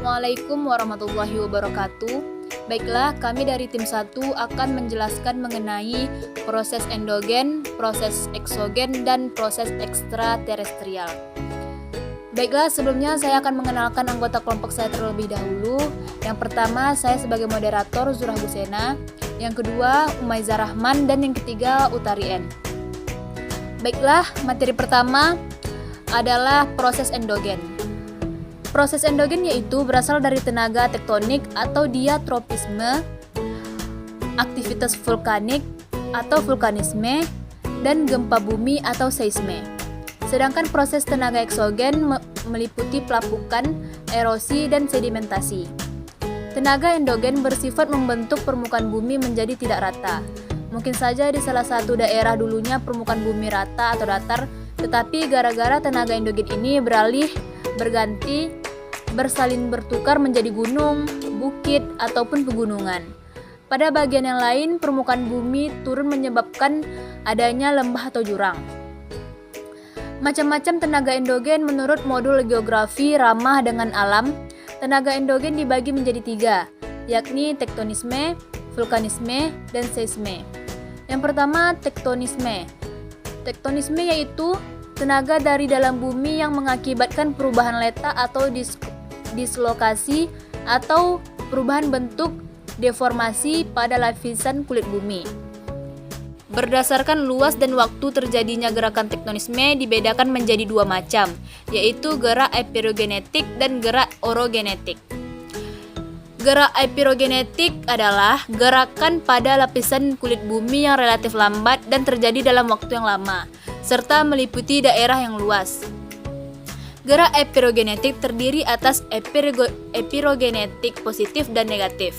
Assalamualaikum warahmatullahi wabarakatuh. Baiklah, kami dari tim 1 akan menjelaskan mengenai proses endogen, proses eksogen, dan proses ekstraterestrial. Baiklah, sebelumnya saya akan mengenalkan anggota kelompok saya terlebih dahulu. Yang pertama, saya sebagai moderator Zurah Busena. Yang kedua, Umaiza Rahman. Dan yang ketiga, Utari N. Baiklah, materi pertama adalah proses endogen. Proses endogen yaitu berasal dari tenaga tektonik atau diatropisme, aktivitas vulkanik atau vulkanisme, dan gempa bumi atau seisme. Sedangkan proses tenaga eksogen meliputi pelapukan, erosi, dan sedimentasi. Tenaga endogen bersifat membentuk permukaan bumi menjadi tidak rata. Mungkin saja di salah satu daerah dulunya permukaan bumi rata atau datar, tetapi gara-gara tenaga endogen ini bersalin bertukar menjadi gunung, bukit, ataupun pegunungan. Pada bagian yang lain, permukaan bumi turun menyebabkan adanya lembah atau jurang. Macam-macam tenaga endogen menurut modul geografi ramah dengan alam. Tenaga endogen dibagi menjadi 3, yakni tektonisme, vulkanisme, dan seisme. Yang pertama, tektonisme. Tektonisme yaitu tenaga dari dalam bumi yang mengakibatkan perubahan letak atau dislokasi atau perubahan bentuk deformasi pada lapisan kulit bumi. Berdasarkan luas dan waktu terjadinya gerakan tektonisme dibedakan menjadi 2 macam, yaitu gerak epirogenetik dan gerak orogenetik. Gerak epirogenetik adalah gerakan pada lapisan kulit bumi yang relatif lambat dan terjadi dalam waktu yang lama, serta meliputi daerah yang luas. Gerak epirogenetik terdiri atas epirogenetik positif dan negatif.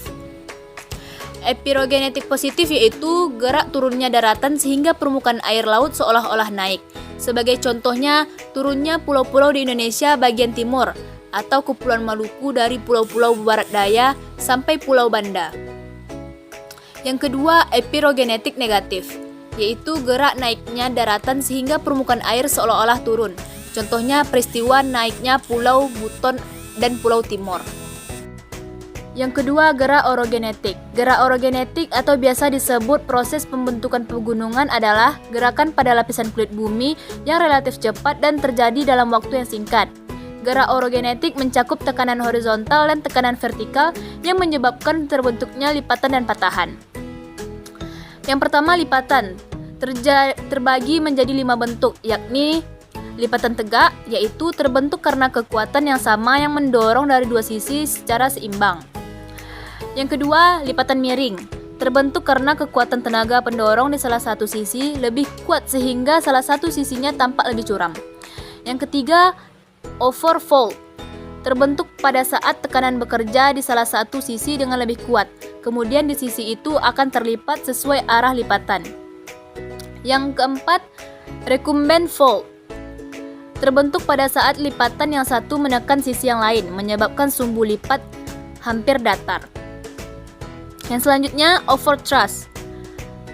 Epirogenetik positif yaitu gerak turunnya daratan sehingga permukaan air laut seolah-olah naik. Sebagai contohnya, turunnya pulau-pulau di Indonesia bagian timur atau Kepulauan Maluku dari pulau-pulau barat daya sampai Pulau Banda. Yang kedua, epirogenetik negatif, yaitu gerak naiknya daratan sehingga permukaan air seolah-olah turun. Contohnya peristiwa naiknya Pulau Buton dan Pulau Timor. Yang kedua, gerak orogenetik. Gerak orogenetik atau biasa disebut proses pembentukan pegunungan adalah gerakan pada lapisan kulit bumi yang relatif cepat dan terjadi dalam waktu yang singkat. Gerak orogenetik mencakup tekanan horizontal dan tekanan vertikal yang menyebabkan terbentuknya lipatan dan patahan. Yang pertama, lipatan terbagi menjadi 5 bentuk, yakni lipatan tegak, yaitu terbentuk karena kekuatan yang sama yang mendorong dari 2 sisi secara seimbang. Yang kedua, lipatan miring, terbentuk karena kekuatan tenaga pendorong di salah satu sisi lebih kuat sehingga salah satu sisinya tampak lebih curam. Yang ketiga, overfold, terbentuk pada saat tekanan bekerja di salah satu sisi dengan lebih kuat, kemudian di sisi itu akan terlipat sesuai arah lipatan. Yang keempat, recumbent fold, terbentuk pada saat lipatan yang satu menekan sisi yang lain, menyebabkan sumbu lipat hampir datar. Yang selanjutnya, overthrust,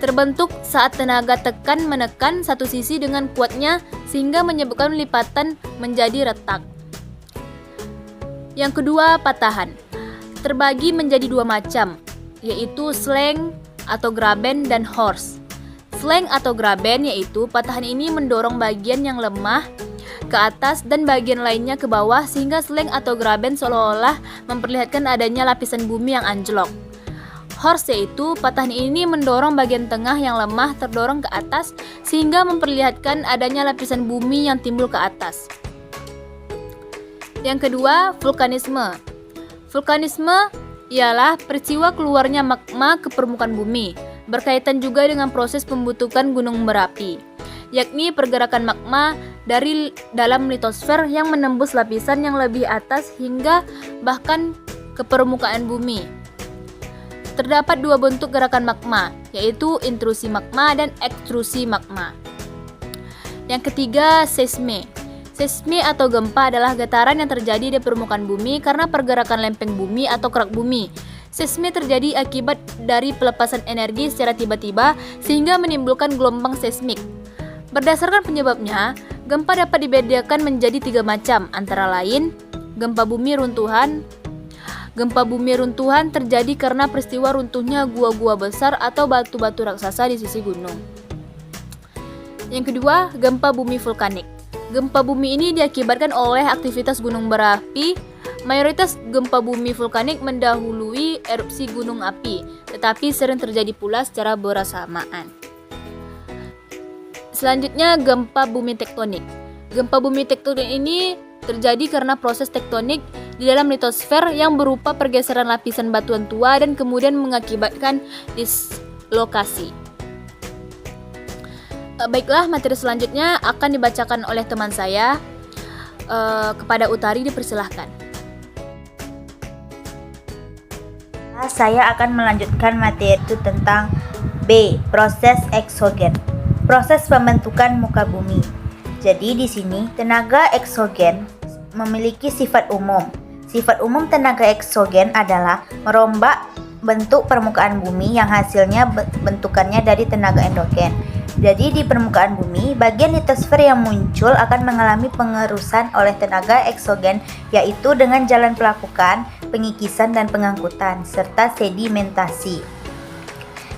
terbentuk saat tenaga tekan menekan satu sisi dengan kuatnya sehingga menyebabkan lipatan menjadi retak. Yang kedua, patahan, terbagi menjadi 2 macam, yaitu slang atau graben dan horse. Slang atau graben yaitu patahan ini mendorong bagian yang lemah ke atas dan bagian lainnya ke bawah sehingga slang atau graben seolah-olah memperlihatkan adanya lapisan bumi yang anjlok. Horse yaitu patahan ini mendorong bagian tengah yang lemah terdorong ke atas sehingga memperlihatkan adanya lapisan bumi yang timbul ke atas. Yang kedua, vulkanisme. Vulkanisme ialah peristiwa keluarnya magma ke permukaan bumi, berkaitan juga dengan proses pembentukan gunung berapi, yakni pergerakan magma dari dalam litosfer yang menembus lapisan yang lebih atas hingga bahkan ke permukaan bumi. Terdapat 2 bentuk gerakan magma, yaitu intrusi magma dan ekstrusi magma. Yang ketiga, seisme. Seisme atau gempa adalah getaran yang terjadi di permukaan bumi karena pergerakan lempeng bumi atau kerak bumi. Seisme terjadi akibat dari pelepasan energi secara tiba-tiba sehingga menimbulkan gelombang seismik. Berdasarkan penyebabnya, gempa dapat dibedakan menjadi 3 macam, antara lain gempa bumi runtuhan, Gempa bumi runtuhan terjadi karena peristiwa runtuhnya gua-gua besar atau batu-batu raksasa di sisi gunung. Yang kedua, gempa bumi vulkanik. Gempa bumi ini diakibatkan oleh aktivitas gunung berapi. Mayoritas gempa bumi vulkanik mendahului erupsi gunung api, tetapi sering terjadi pula secara bersamaan. Selanjutnya, gempa bumi tektonik. Gempa bumi tektonik ini terjadi karena proses tektonik di dalam litosfer yang berupa pergeseran lapisan batuan tua dan kemudian mengakibatkan dislokasi. Baiklah, materi selanjutnya akan dibacakan oleh teman saya. Kepada Utari dipersilahkan. Saya akan melanjutkan materi itu tentang B. Proses eksogen. Proses pembentukan muka bumi. Jadi di sini tenaga eksogen memiliki sifat umum. Sifat umum tenaga eksogen adalah merombak bentuk permukaan bumi yang hasilnya bentukannya dari tenaga endogen. Jadi di permukaan bumi, bagian litosfer yang muncul akan mengalami pengerusan oleh tenaga eksogen, yaitu dengan jalan pelapukan, pengikisan dan pengangkutan, serta sedimentasi.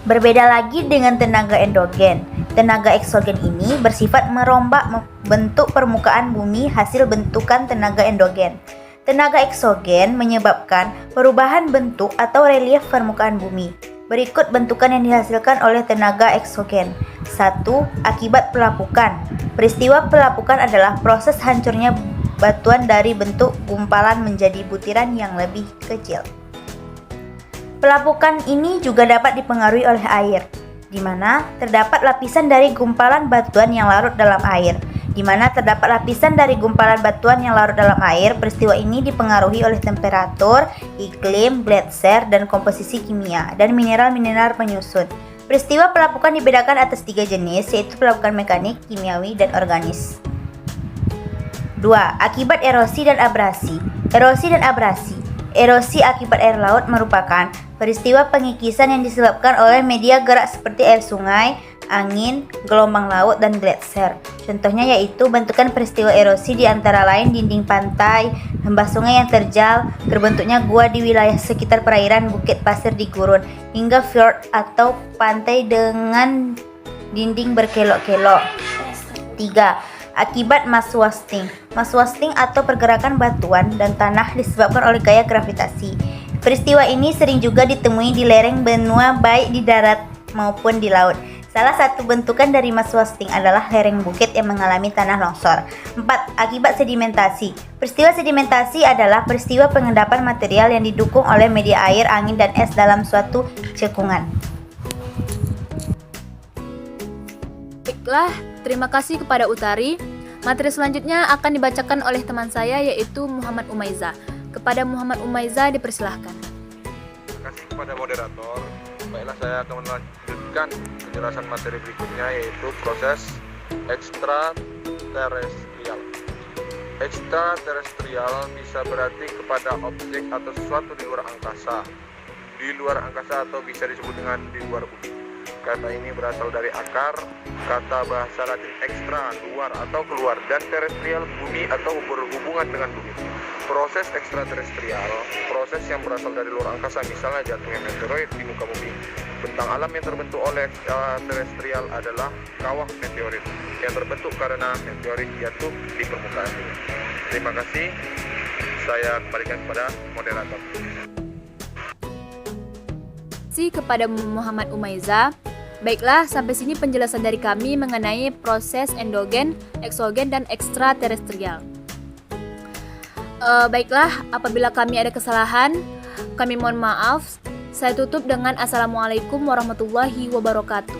Berbeda lagi dengan tenaga endogen. Tenaga eksogen ini bersifat merombak bentuk permukaan bumi hasil bentukan tenaga endogen. Tenaga eksogen menyebabkan perubahan bentuk atau relief permukaan bumi. Berikut bentukan yang dihasilkan oleh tenaga eksogen. 1. Akibat pelapukan. Peristiwa pelapukan adalah proses hancurnya batuan dari bentuk gumpalan menjadi butiran yang lebih kecil. Pelapukan ini juga dapat dipengaruhi oleh air, di mana terdapat lapisan dari gumpalan batuan yang larut dalam air. Di mana terdapat lapisan dari gumpalan batuan yang larut dalam air, peristiwa ini dipengaruhi oleh temperatur, iklim, gletser, dan komposisi kimia, dan mineral-mineral penyusun. Peristiwa pelapukan dibedakan atas 3 jenis, yaitu pelapukan mekanik, kimiawi, dan organis. 2. Akibat erosi dan abrasi. Erosi dan abrasi. Erosi akibat air laut merupakan peristiwa pengikisan yang disebabkan oleh media gerak seperti air sungai, angin, gelombang laut, dan gletser. Contohnya yaitu bentukan peristiwa erosi di antara lain dinding pantai, lembah sungai yang terjal, terbentuknya gua di wilayah sekitar perairan, bukit pasir di gurun, hingga fjord atau pantai dengan dinding berkelok-kelok. 3. Akibat mass wasting. Mass wasting atau pergerakan batuan dan tanah disebabkan oleh gaya gravitasi. Peristiwa ini sering juga ditemui di lereng benua baik di darat maupun di laut. Salah satu bentukan dari mass wasting adalah lereng bukit yang mengalami tanah longsor. 4. Akibat sedimentasi. Peristiwa sedimentasi adalah peristiwa pengendapan material yang didukung oleh media air, angin, dan es dalam suatu cekungan. Baiklah, terima kasih kepada Utari. Materi selanjutnya akan dibacakan oleh teman saya yaitu Muhammad Umaiza. Kepada Muhammad Umaiza dipersilahkan. Terima kasih kepada moderator. Baiklah, saya akan melanjutkan penjelasan materi berikutnya yaitu proses ekstraterestrial. Ekstraterestrial bisa berarti kepada objek atau sesuatu di luar angkasa. Di luar angkasa atau bisa disebut dengan di luar bumi. Kata ini berasal dari akar kata bahasa Latin extra, luar atau keluar, dan terestrial, bumi atau berhubungan dengan bumi. Proses ekstraterestrial, proses yang berasal dari luar angkasa, misalnya jatuhnya meteoroid di muka bumi. Bentang alam yang terbentuk oleh terestrial adalah kawah meteorit yang terbentuk karena meteorit jatuh di permukaan bumi. Terima kasih. Saya kembalikan kepada moderator. Kepada Muhammad Umaiza. Baiklah, sampai sini penjelasan dari kami mengenai proses endogen, eksogen, dan ekstraterestrial. Baiklah, apabila kami ada kesalahan, kami mohon maaf. Saya tutup dengan Assalamualaikum warahmatullahi wabarakatuh.